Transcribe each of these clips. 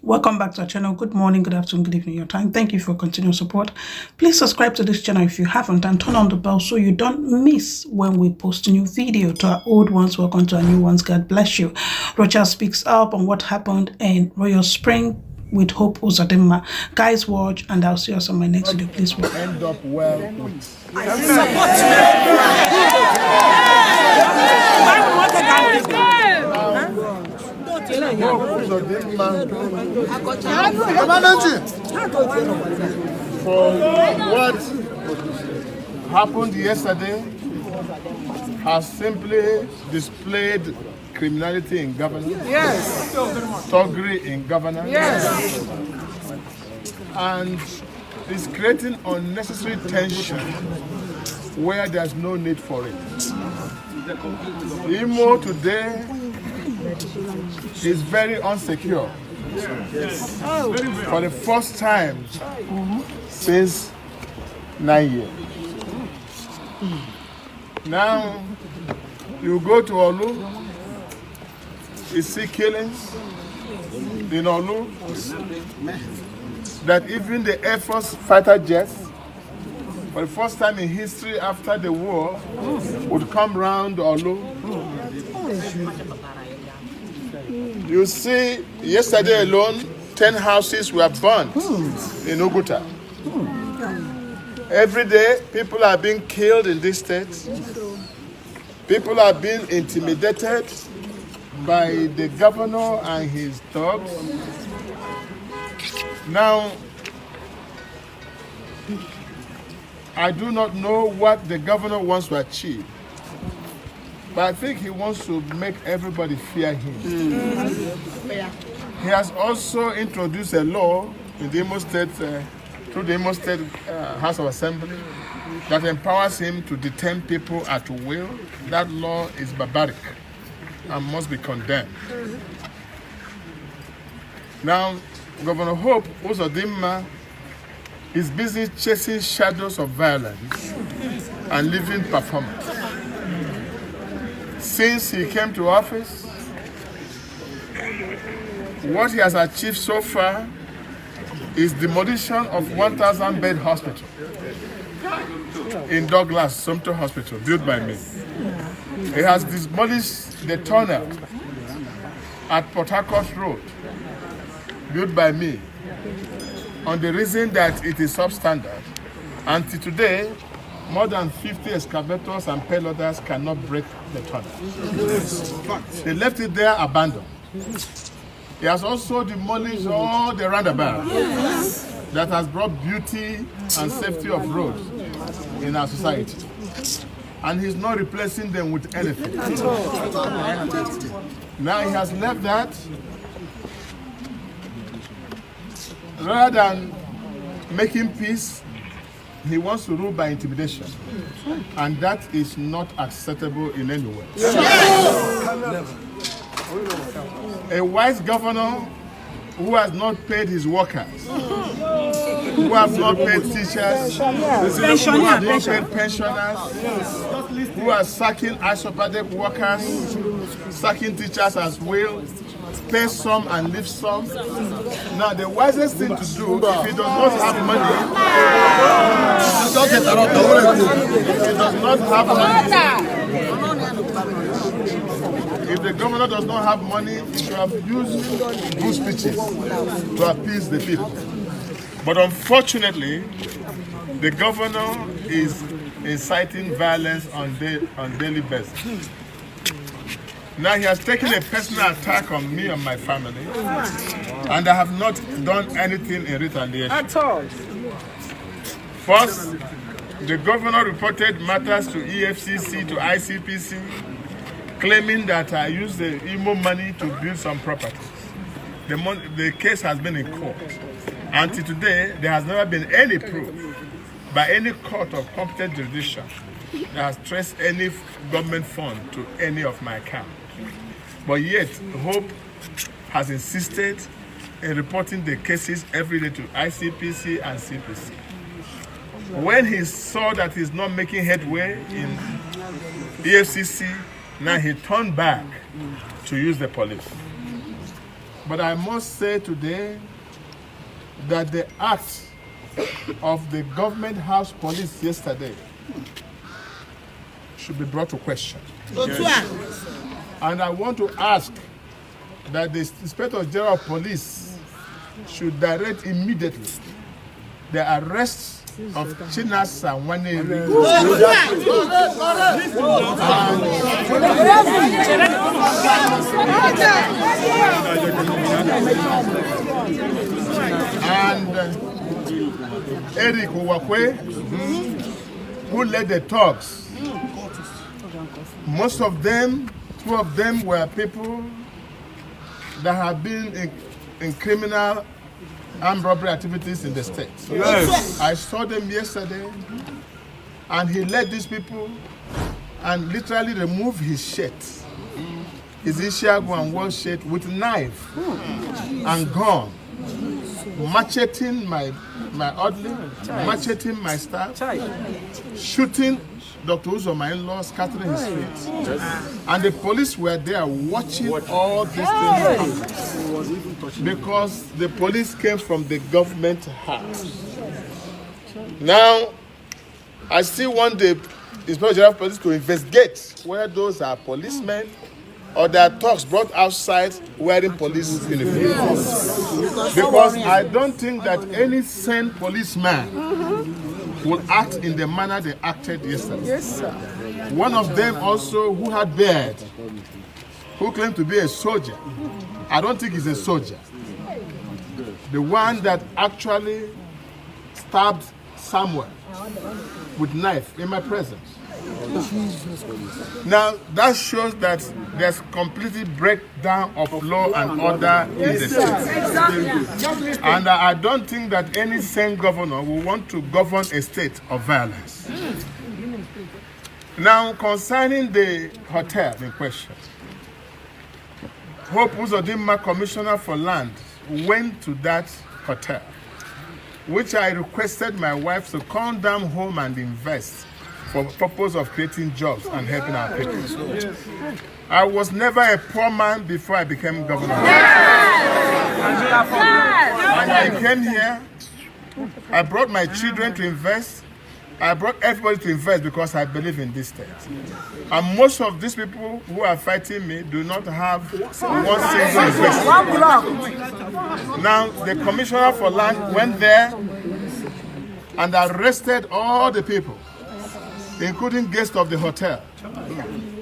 Welcome back to our channel. Good morning, good afternoon, good evening, your time. Thank you for continued support. Please subscribe to this channel if you haven't and turn on the bell so you don't miss when we post a new video. To our old ones, welcome to our new ones. God bless you. Rochas speaks up on what happened in Royal Spring with Hope Uzodinma. Guys, watch and I'll see us on my next video. Please watch. End up well with. For what happened yesterday has simply displayed criminality in governance, Yes. thuggery in governance, Yes. and is creating unnecessary tension where there's no need for it. Imo today is very unsecure for the first time since 9 years. Now, you go to Olu, you see killings in Olu, that even the Air Force fighter jets, for the first time in history after the war, would come round Olu. You see, yesterday alone, 10 houses were burned in Oguta. Every day, people are being killed in this state. People are being intimidated by the governor and his thugs. Now, I do not know what the governor wants to achieve, but I think he wants to make everybody fear him. He has also introduced a law in the Imo State, through the Imo State House of Assembly, that empowers him to detain people at will. That law is barbaric and must be condemned. Now, Governor Hope Uzodinma is busy chasing shadows of violence and living performance. Since he came to office, what he has achieved so far is demolition of 1,000-bed hospital in Douglas, Sumter Hospital, built by me. He has demolished the tunnel at Port Harcourt Road, built by me, on the reason that it is substandard. Until today, more than 50 excavators and payloaders cannot break the tunnel. They left it there abandoned. He has also demolished all the roundabouts that has brought beauty and safety of roads in our society. And he's not replacing them with anything. Now he has left that. Rather than making peace, he wants to rule by intimidation. And that is not acceptable in any way. A wise governor who has not paid his workers, who has not paid teachers, who has not paid pensioners, who are sacking isopathic workers, sacking teachers as well, pay some and leave some. Now, the wisest thing to do, if he does not have money, if the governor does not have money, he should have used good speeches to appease the people. But unfortunately, the governor is inciting violence on daily basis. Now he has taken a personal attack on me and my family, and I have not done anything in retaliation. At all. First, the governor reported matters to EFCC, to ICPC, claiming that I used the Imo money to build some properties. The case has been in court. Until today, there has never been any proof by any court of competent jurisdiction that has traced any government fund to any of my accounts. But yet, Hope has insisted in reporting the cases every day to ICPC and CPC. When he saw that he's not making headway in EFCC, now he turned back to use the police. But I must say today that the act of the government house police yesterday should be brought to question. Yes. And I want to ask that the Inspector General of Police should direct immediately the arrest of Chinasa Waneri and Eric Uwakwe, who led the talks. Most of them, 2 of them were people that have been in criminal armed robbery activities in the state. Yes. I saw them yesterday, and he led these people and literally removed his shirt, his Ishiago and one shirt, with knife and gun, macheting my orderly, macheting my staff, shooting Dr. Uzo, my in-law, scattering his feet. And the police were there watching all these things happen. Because the police came from the government house. Now, I still want the Inspector General of Police to investigate whether those are policemen or there are thugs brought outside wearing police uniforms. Because I don't think that any sane policeman will act in the manner they acted yesterday. Yes, sir. One of them also, who had beard, who claimed to be a soldier. I don't think he's a soldier. The one that actually stabbed Samuel with knife in my presence. Now, that shows that there's completely breakdown of law and order in the state. And I don't think that any sane governor will want to govern a state of violence. Now, concerning the hotel in question, Hope Uzodinma, Commissioner for Land, went to that hotel, which I requested my wife to come down home and invest for the purpose of creating jobs and helping our people. I was never a poor man before I became governor. And I came here, I brought my children to invest, I brought everybody to invest because I believe in this state. And most of these people who are fighting me do not have one single investment. Now, the Commissioner for Land went there and arrested all the people, including guests of the hotel,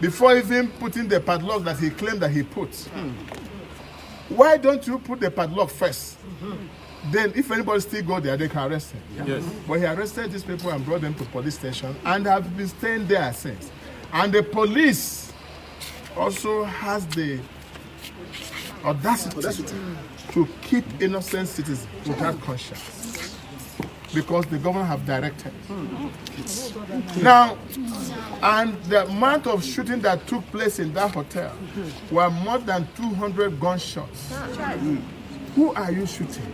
before even putting the padlock that he claimed that he put. Why don't you put the padlock first? Then if anybody still go there, they can arrest him. Yes. But he arrested these people and brought them to police station and have been staying there since. And the police also has the audacity to keep innocent citizens without conscience, because the government have directed. Now, and the amount of shooting that took place in that hotel were more than 200 gunshots. Who are you shooting?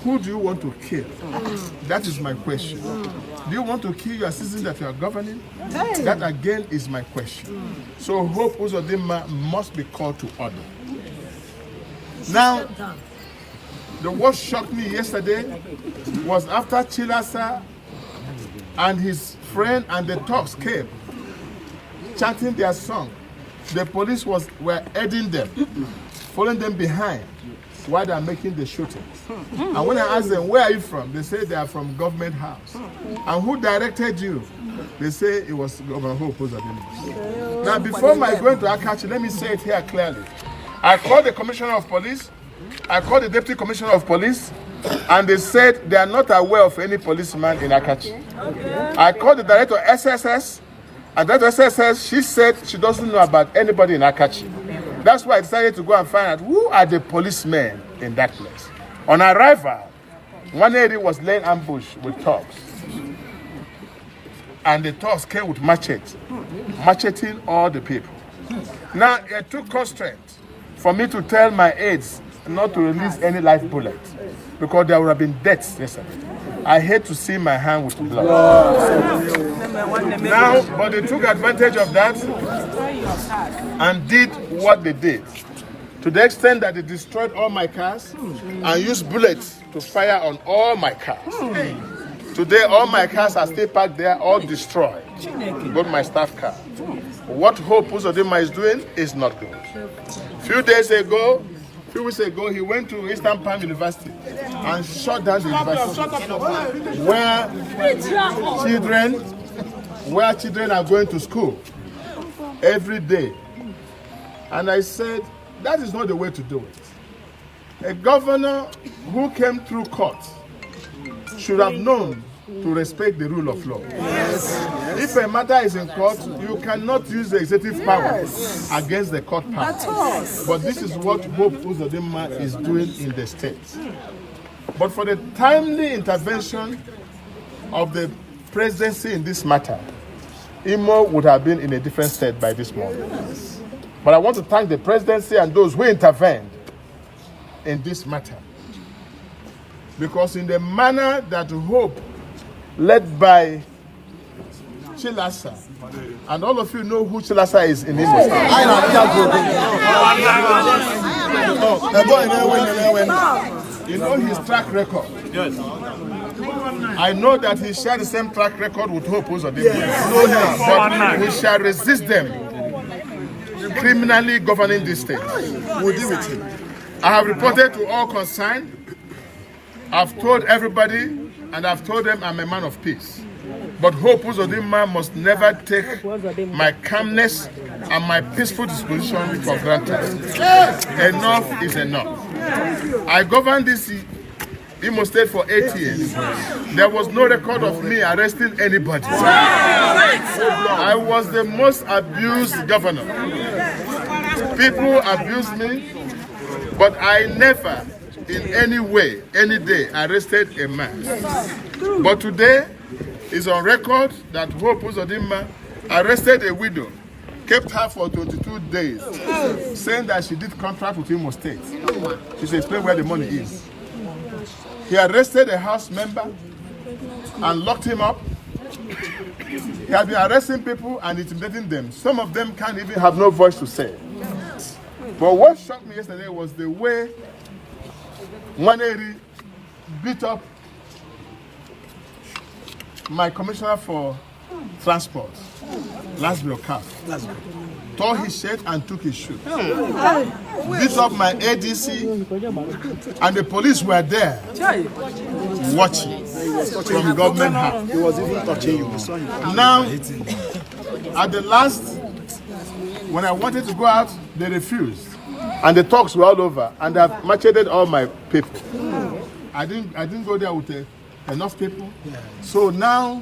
Who do you want to kill? That is my question. Do you want to kill your citizens that you are governing? That again is my question. So Hope Uzodinma must be called to order. Now, what shocked me yesterday was after Chilasa and his friend and the thugs came chanting their song, the police were aiding them, following them behind while they are making the shootings. And when I asked them, where are you from? They say they are from government house. And who directed you? They say it was Governor Hope Uzodinma. Now, before my going to Akachi, let me say it here clearly. I called the Commissioner of Police, I called the Deputy Commissioner of Police, and they said they are not aware of any policeman in Akachi. I called the Director of SSS, and Director of SSS, she said she doesn't know about anybody in Akachi. That's why I decided to go and find out who are the policemen in that place. On arrival, one area was laying ambush with thugs. And the thugs came with machetes, macheting all the people. Now, it took constraint for me to tell my aides not to release any live bullet, because there would have been deaths yesterday. I hate to see my hand with blood. Now, but they took advantage of that and did what they did. to the extent that they destroyed all my cars and used bullets to fire on all my cars. Today, all my cars are still parked there, all destroyed, both my staff car. What Hope Uzodinma is doing is not good. Few weeks ago, he went to Eastern Palm University and shut down the university where children are going to school every day. And I said, that is not the way to do it. A governor who came through court should have known to respect the rule of law. Yes. If a matter is in court, you cannot use the executive power against the court power. But this is what Hope Uzodinma is doing in the state. But for the timely intervention of the presidency in this matter, Imo would have been in a different state by this morning. But I want to thank the presidency and those who intervened in this matter. Because in the manner that Hope, led by Chilasa, and all of you know who Chilasa is in Imo State. You know his track record. Yes. I know that he shared the same track record with Hope Uzodinma. Yes. But we shall resist them criminally governing this state. We'll deal with him. I have reported to all concerned. I've told everybody, and I've told them I'm a man of peace. But Hope Uzodinma must never take my calmness and my peaceful disposition for granted. Enough is enough. I governed this Imo State for 8 years. There was no record of me arresting anybody. I was the most abused governor. People abused me, but I never in any way, any day, arrested a man. But today is on record that Hope Uzodinma arrested a widow, kept her for 22 days, saying that she did contract with Imo State. She should explain where the money is. He arrested a house member and locked him up. He had been arresting people and intimidating them. Some of them can't even have no voice to say. But what shocked me yesterday was the way Nwaneri beat up my commissioner for transport, Lasbro Calf, tore his shirt and took his shoe. Beat up my ADC, and the police were there watching from government house. He was even touching you. Now, at the last, when I wanted to go out, they refused. And the talks were all over, and I've macheted all my people. I didn't go there with enough people. So now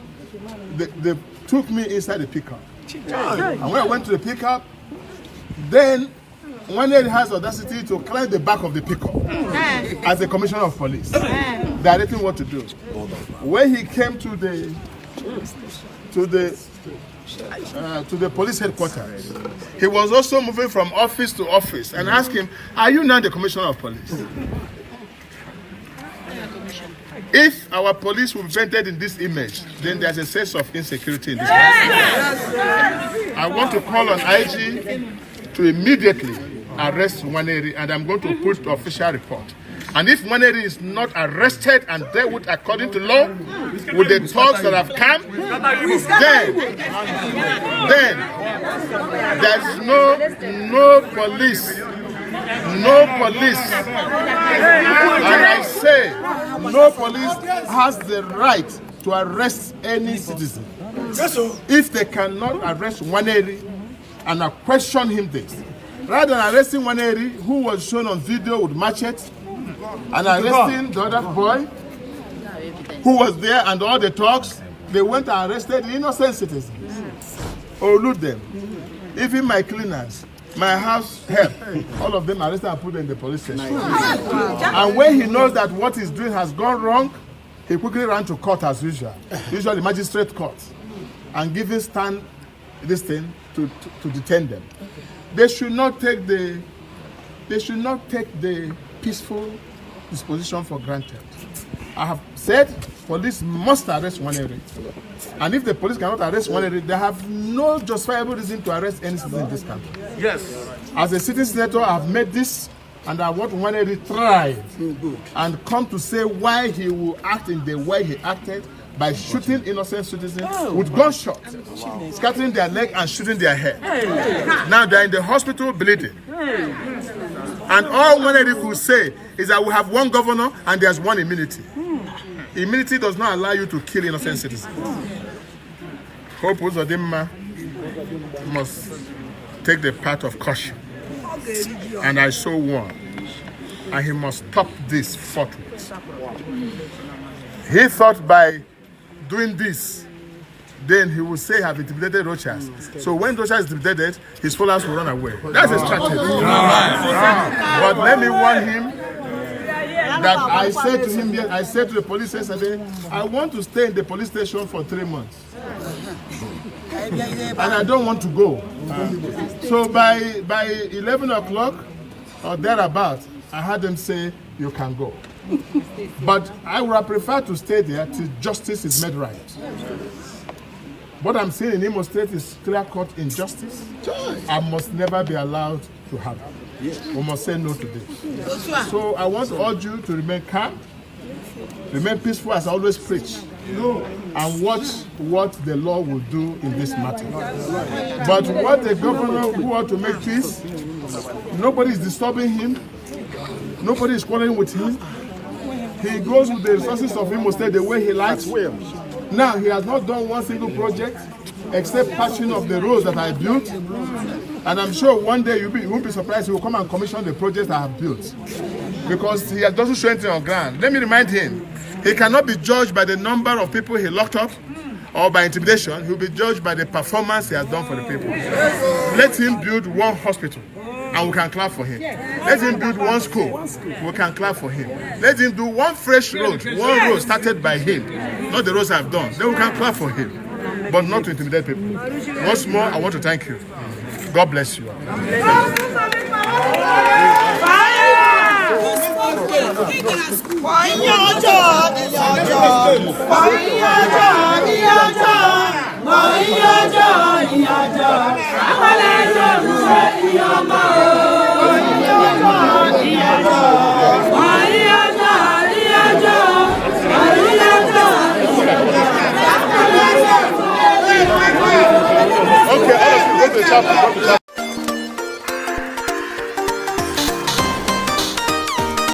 they took me inside the pickup. And when I went to the pickup, then one day has audacity to climb the back of the pickup as the commissioner of police, directing what to do. When he came to the police headquarters, he was also moving from office to office and asked him, "Are you now the commissioner of police?" If our police will be painted in this image, then there's a sense of insecurity in this country. I want to call on IG to immediately arrest Nwaneri, and I'm going to put the official report. And if Nwaneri is not arrested and dealt with according to law, with the thugs that have come, then there's no police. No police, and I say, no police has the right to arrest any citizen. If they cannot arrest Nwaneri and question him this, rather than arresting Nwaneri, who was shown on video with machete, and arresting the other boy, who was there, and all the talks, they went and arrested innocent citizens, or loot them. Even my cleaners, my house help, all of them arrested and put in the police station. And when he knows that what he's doing has gone wrong, he quickly ran to court as usual, usually the magistrate court, and giving stand this thing to detain them. They should not take the peaceful disposition for granted. I have said police must arrest Nwaneri. And if the police cannot arrest Nwaneri, they have no justifiable reason to arrest any citizen in this country. Yes. As a sitting senator, I've made this, and I want to retry and come to say why he will act in the way he acted by shooting innocent citizens with gunshots, scattering their leg and shooting their head. Now they're in the hospital bleeding. And all Waneri could say is that we have one governor and there's one immunity. Immunity does not allow you to kill innocent citizens. Hope Uzodinma must take the path of caution. And I so warn, and he must stop this forthwith. He thought by doing this, then he would say he have intimidated Rochas. So when Rochas is intimidated, his followers will run away. That's a strategy. But let me warn him that I said to him, I said to the police yesterday, I want to stay in the police station for 3 months. And I don't want to go. So by 11 o'clock or thereabout, I had them say, you can go. But I would have preferred to stay there till justice is made right. What I'm seeing in Imo State is clear-cut injustice. I must never be allowed to happen. We must say no to this. So I want to urge you to remain calm, remain peaceful as I always preach, and watch what the law will do in this matter. But what the governor who want to make peace, nobody is disturbing him, nobody is quarreling with him. He goes with the resources of Imo State the way he likes. Now he has not done one single project except patching of the roads that I built. And I'm sure one day you won't be surprised he will come and commission the projects I have built. Because he has doesn't show anything on ground. Let me remind him, he cannot be judged by the number of people he locked up or by intimidation. He will be judged by the performance he has done for the people. Let him build one hospital and we can clap for him. Let him build one school, we can clap for him. Let him do one fresh road, one road started by him, not the roads I've done. Then we can clap for him, but not to intimidate people. Once more, I want to thank you. God bless you. Fire!